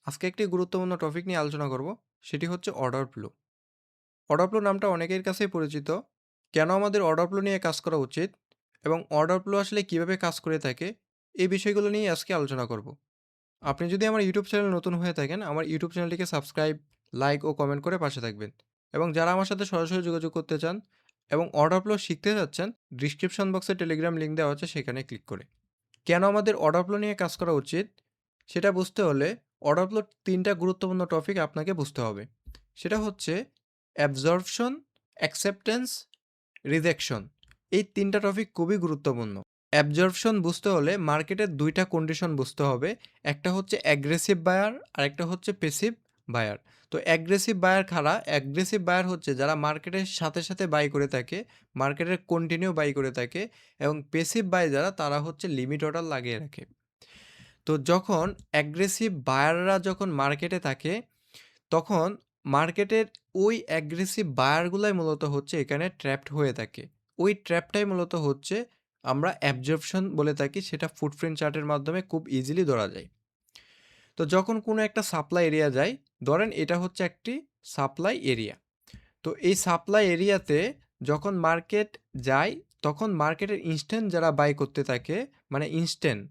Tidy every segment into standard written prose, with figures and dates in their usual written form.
আজকে একটি গুরুত্বপূর্ণ টপিক নিয়ে আলোচনা করব। সেটি হচ্ছে অর্ডার ফ্লো। অর্ডার ফ্লো নামটা অনেকের কাছেই পরিচিত। কেন আমাদের অর্ডার ফ্লো নিয়ে কাজ করা উচিত এবং অর্ডার ফ্লো আসলে কিভাবে কাজ করে থাকে, এই বিষয়গুলো নিয়ে আজকে আলোচনা করব। আপনি যদি আমার ইউটিউব চ্যানেল নতুন হয়ে থাকেন, আমার ইউটিউব চ্যানেলটিকে সাবস্ক্রাইব, লাইক ও কমেন্ট করে পাশে থাকবেন। এবং যারা আমার সাথে সরাসরি যোগাযোগ করতে চান এবং অর্ডার ফ্লো শিখতে চাচ্ছেন, ডিসক্রিপশন বক্সে টেলিগ্রাম লিঙ্ক দেওয়া আছে, সেখানে ক্লিক করে। কেন আমাদের অর্ডার ফ্লো নিয়ে কাজ করা উচিত সেটা বুঝতে হলে অর্ডার ফ্লোর ৩টা গুরুত্বপূর্ণ টপিক আপনাকে বুঝতে হবে। সেটা হচ্ছে অ্যাবজর্পশন, অ্যাকসেপ্টেন্স, রিজেকশন। এই ৩টা টপিক খুবই গুরুত্বপূর্ণ। অ্যাবজর্পশন বুঝতে হলে মার্কেটের ২টা কন্ডিশন বুঝতে হবে। একটা হচ্ছে অ্যাগ্রেসিভ বায়ার, আরেকটা হচ্ছে প্যাসিভ বায়ার। তো অ্যাগ্রেসিভ বায়ার কারা? অ্যাগ্রেসিভ বায়ার হচ্ছে যারা মার্কেটের সাথে, সাথে বাই করে থাকে, মার্কেটের কন্টিনিউ বাই করে থাকে, এবং প্যাসিভ বাই যারা, তারা হচ্ছে লিমিট অর্ডার লাগিয়ে রাখে। তো যখন অ্যাগ্রেসিভ বায়াররা যখন মার্কেটে থাকে, তখন মার্কেটের ওই অ্যাগ্রেসিভ বায়ারগুলাই মূলত হচ্ছে এখানে ট্র্যাপড হয়ে থাকে। ওই ট্র্যাপটাই মূলত হচ্ছে আমরা অ্যাবজর্পশন বলে থাকি, সেটা ফুটপ্রিন্ট চার্টের মাধ্যমে খুব ইজিলি ধরা যায়। তো যখন কোনো একটা সাপ্লাই এরিয়া যায়, ধরেন এটা হচ্ছে একটি সাপ্লাই এরিয়া। তো এই সাপ্লাই এরিয়াতে যখন মার্কেট যায়, তখন মার্কেটের ইনস্ট্যান্ট যারা বাই করতে থাকে, মানে ইনস্ট্যান্ট,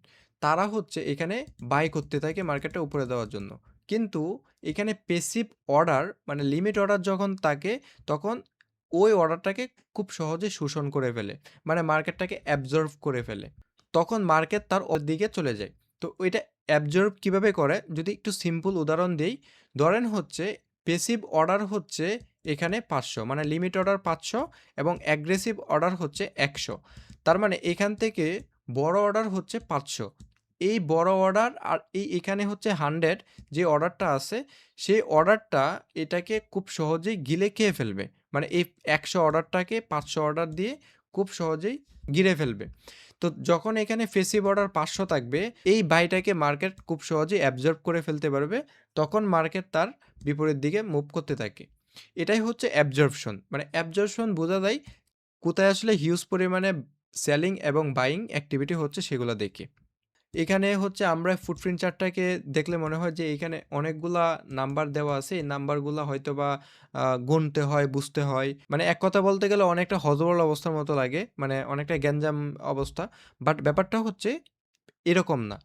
তারা হচ্ছে এখানে বাই করতে থাকে মার্কেটটা উপরে দেওয়ার জন্য। কিন্তু এখানে প্যাসিভ অর্ডার, মানে লিমিট অর্ডার যখন থাকে, তখন ওই অর্ডারটাকে খুব সহজে শোষণ করে ফেলে, মানে মার্কেটটাকে অ্যাবজর্ভ করে ফেলে। তখন মার্কেট তার দিকে চলে যায়। তো ওইটা অ্যাবজর্ভ কিভাবে করে, যদি একটু সিম্পল উদাহরণ দেই, ধরেন হচ্ছে প্যাসিভ অর্ডার হচ্ছে এখানে ৫০০, মানে লিমিট অর্ডার ৫০০ এবং অ্যাগ্রেসিভ অর্ডার হচ্ছে ১০০। তার মানে এখান থেকে বড় অর্ডার হচ্ছে ৫০০। এই বড় অর্ডার আর এখানে হচ্ছে 100, যে অর্ডারটা আছে সেই অর্ডারটা এটাকে খুব সহজেই গিলে খেয়ে ফেলবে। মানে এই ১০০ অর্ডারটাকে ৫০০ অর্ডার দিয়ে খুব সহজেই গিলে ফেলবে। তো যখন এখানে প্যাসিভ অর্ডার ৫০০ থাকবে, এই বাইটাকে মার্কেট খুব সহজেই অ্যাবজর্ব করে ফেলতে পারবে। তখন মার্কেট তার বিপরীত দিকে মুভ করতে থাকে। এটাই হচ্ছে অ্যাবজর্পশন। মানে অ্যাবজর্পশন বোঝা যায় কোথায় আসলে হিউজ পরিমাণে সেলিং এবং বাইং অ্যাক্টিভিটি হচ্ছে সেগুলো দেখে। এখানে হচ্ছে আমরা ফুটপ্রিন্ট চার্টটাকে দেখলে মনে হয় যে এখানে অনেকগুলা নাম্বার দেওয়া আছে। এই নাম্বারগুলা হয়তোবা গুনতে হয়, বুঝতে হয়। মানে এক কথা বলতে গেলে অনেকটা হযবল অবস্থার মতো লাগে। মানে অনেকটা গ্যাঞ্জাম অবস্থা। বাট ব্যাপারটা হচ্ছে এরকম না।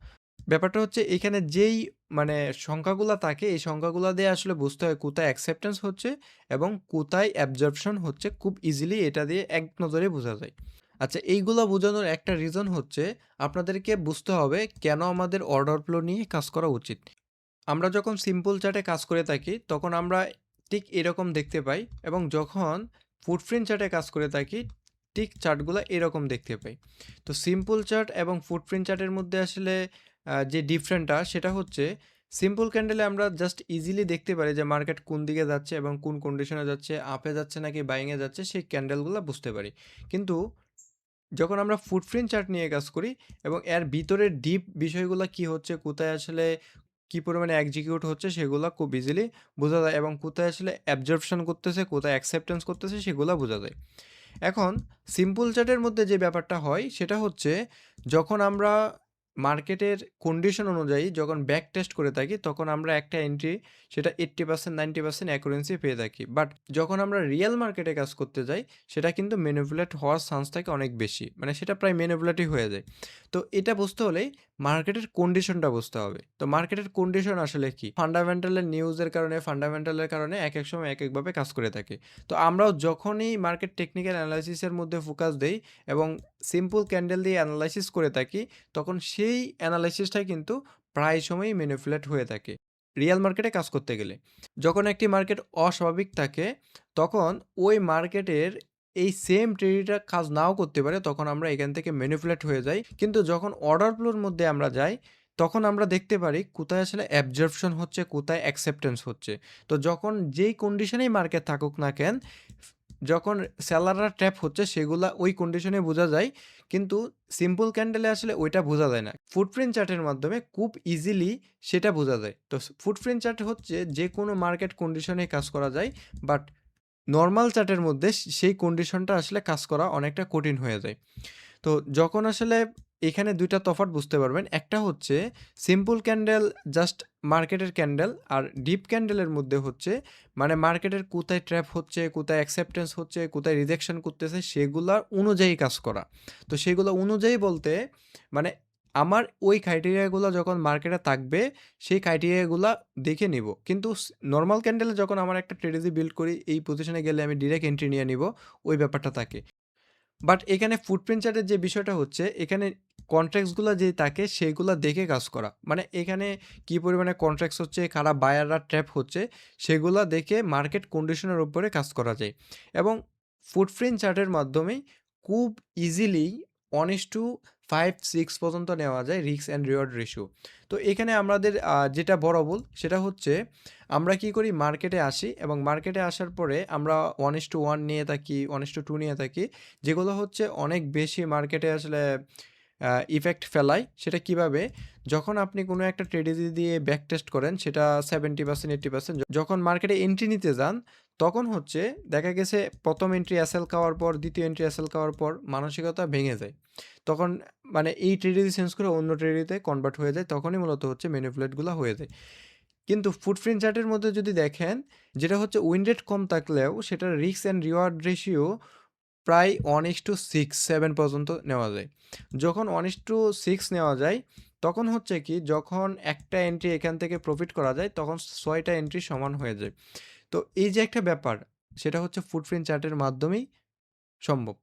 ব্যাপারটা হচ্ছে এখানে যেই মানে সংখ্যাগুলা থাকে, এই সংখ্যাগুলা দিয়ে আসলে বুঝতে হয় কোথায় অ্যাকসেপ্টেন্স হচ্ছে এবং কোথায় অ্যাবজর্পশন হচ্ছে। খুব ইজিলি এটা দিয়ে এক নজরে বোঝা যায়। আচ্ছা, এইগুলা বোঝানোর একটা রিজন হচ্ছে আপনাদেরকে বুঝতে হবে কেন আমাদের অর্ডার ফ্লো নিয়ে কাজ করা উচিত। আমরা যখন সিম্পল চার্টে কাজ করে থাকি, তখন আমরা ঠিক এরকম দেখতে পাই, এবং যখন ফুটপ্রিন্ট চার্টে কাজ করে থাকি, ঠিক চার্টগুলা এরকম দেখতে পাই। তো সিম্পল চার্ট এবং ফুটপ্রিন্ট চার্টের মধ্যে আসলে যে ডিফারেন্টটা সেটা হচ্ছে, সিম্পল ক্যান্ডেলে আমরা জাস্ট ইজিলি দেখতে পারি যে মার্কেট কোন দিকে যাচ্ছে এবং কোন কন্ডিশনে যাচ্ছে, আপে যাচ্ছে নাকি বাইংয়ে যাচ্ছে, সেই ক্যান্ডেলগুলো বুঝতে পারি। কিন্তু যখন আমরা ফুটপ্রিন্ট চার্ট নিয়ে কাজ করি এবং এর ভিতরের ডিপ বিষয়গুলো কি হচ্ছে, কোথায় আসলে কি পরিমাণে এক্সিকিউট হচ্ছে, সেগুলো খুব ইজিলি বোঝা যায়, এবং কোথায় আসলে অ্যাবজর্পশন করতেছে, কোথায় অ্যাকসেপ্টেন্স করতেছে, সেগুলো বোঝা যায়। এখন সিম্পল চার্টের মধ্যে যে ব্যাপারটা হয় সেটা হচ্ছে, যখন আমরা মার্কেটের কন্ডিশন অনুযায়ী যখন ব্যাক টেস্ট করে থাকি, তখন আমরা একটা এন্ট্রি সেটা 80% 90% অ্যাকুরেন্সি পেয়ে থাকি। বাট যখন আমরা রিয়েল মার্কেটে কাজ করতে যাই, সেটা কিন্তু ম্যানিপুলেট হওয়ার চান্স থাকে অনেক বেশি, মানে সেটা প্রায় ম্যানিপুলেটই হয়ে যায়। তো এটা বুঝতে হলেই মার্কেটের কন্ডিশনটা বুঝতে হবে। তো মার্কেটের কন্ডিশন আসলে কি, ফান্ডামেন্টালের নিউজের কারণে, ফান্ডামেন্টালের কারণে এক এক সময় এক একভাবে কাজ করে থাকে। তো আমরাও যখনই মার্কেট টেকনিক্যাল অ্যানালাইসিসের মধ্যে ফোকাস দেই এবং সিম্পল ক্যান্ডেল দিয়ে অ্যানালাইসিস করে থাকি, তখন সেই অ্যানালাইসিসটাই কিন্তু প্রায় সময়ই ম্যানিপুলেট হয়ে থাকে রিয়েল মার্কেটে কাজ করতে গেলে। যখন একটি মার্কেট অস্বাভাবিক থাকে, তখন ওই মার্কেটের এই সেম ট্রেডিটা কাজ নাও করতে পারে, তখন আমরা এখান থেকে ম্যানিপুলেট হয়ে যাই। কিন্তু যখন অর্ডার ফ্লোর মধ্যে আমরা যাই, তখন আমরা দেখতে পারি কোথায় আসলে অ্যাবজর্পশন হচ্ছে, কোথায় অ্যাকসেপ্টেন্স হচ্ছে। তো যখন যেই কন্ডিশনেই মার্কেট থাকুক না কেন, যখন সেলাররা ট্র্যাপ হচ্ছে, সেগুলা ওই কন্ডিশনে বোঝা যায়। কিন্তু সিম্পল ক্যান্ডেলে আসলে ওইটা বোঝা যায় না। ফুটপ্রিন্ট চার্টের মাধ্যমে খুব ইজিলি সেটা বোঝা যায়। তো ফুটপ্রিন্ট চার্ট হচ্ছে যে কোনো মার্কেট কন্ডিশনে কাজ করা যায়। বাট নরমাল চার্টের মধ্যে সেই কন্ডিশনটা আসলে কাজ করা অনেকটা কঠিন হয়ে যায়। তো যখন আসলে এখানে ২ টা তফাৎ বুঝতে পারবেন। একটা হচ্ছে সিম্পল ক্যান্ডেল জাস্ট মার্কেটের ক্যান্ডেল, আর ডিপ ক্যান্ডেলের মধ্যে হচ্ছে মানে মার্কেটের কোথায় ট্র্যাপ হচ্ছে, কোথায় অ্যাকসেপ্টেন্স হচ্ছে, কোথায় রিজেকশন করতেছে সেগুলা অনুযায়ী কাজ করা। তো সেগুলো অনুযায়ী বলতে মানে আমার ওই ক্রাইটেরিয়াগুলো যখন মার্কেটে থাকবে সেই ক্রাইটেরিয়াগুলা দেখে নিব। কিন্তু নরমাল ক্যান্ডেলে যখন আমার একটা স্ট্র্যাটেজি বিল্ড করি এই পজিশনে গেলে আমি ডিরেক্ট এন্ট্রি নিয়ে নিব, ওই ব্যাপারটা থাকে। বাট এখানে ফুটপ্রিন্ট চার্টের যে বিষয়টা হচ্ছে, এখানে কন্ট্রাক্টসগুলা যে থাকে সেগুলা দেখে কাজ করা। মানে এখানে কি পরিমাণে কন্ট্রাক্টস হচ্ছে, কারা বায়াররা ট্র্যাপ হচ্ছে, সেগুলা দেখে মার্কেট কন্ডিশনের উপরে কাজ করা যায়। এবং ফুটপ্রিন্ট চার্টের মাধ্যমেই খুব ইজিলি 1:5-6 পর্যন্ত নেওয়া যায় রিস্ক অ্যান্ড রিওয়ার্ড রেশিও। তো এখানে আমাদের যেটা বড় ভুল সেটা হচ্ছে আমরা কি করি মার্কেটে আসি এবং মার্কেটে আসার পরে আমরা 1:1 নিয়ে থাকি, 1:2 নিয়ে থাকি। যেগুলো হচ্ছে অনেক বেশি মার্কেটে আসলে ইফেক্ট ফেলায়। সেটা কিভাবে? যখন আপনি কোনো একটা স্ট্র্যাটেজি দিয়ে ব্যাক টেস্ট করেন সেটা 70% 80% যখন মার্কেটে এন্ট্রি নিতে যান, তখন হচ্ছে দেখা গেছে ১ম এন্ট্রি এসএল খাওয়ার পর, ২য় এন্ট্রি এসএল খাওয়ার পর মানসিকতা ভেঙে যায়। তখন মানে এই স্ট্র্যাটেজি চেঞ্জ করে অন্য স্ট্র্যাটেজিতে কনভার্ট হয়ে যায়। তখনই মূলত হচ্ছে ম্যানিপুলেট গুলা হয়ে যায়। কিন্তু ফুটপ্রিন্ট চার্টের মধ্যে যদি দেখেন, যেটা হচ্ছে উইন রেট কম থাকলেও সেটার রিস্ক অ্যান্ড রিওয়ার্ড রেশিও প্রায় 1:6-7 পর্যন্ত নেওয়া যায়। যখন 1:6 নেওয়া যায়, তখন হচ্ছে কি যখন একটা এন্ট্রি এখান থেকে প্রফিট করা যায়, তখন ৬ টা এন্ট্রি সমান হয়ে যায়। তো এই যে একটা ব্যাপার, সেটা হচ্ছে ফুটপ্রিন্ট চার্টের মাধ্যমেই সম্ভব।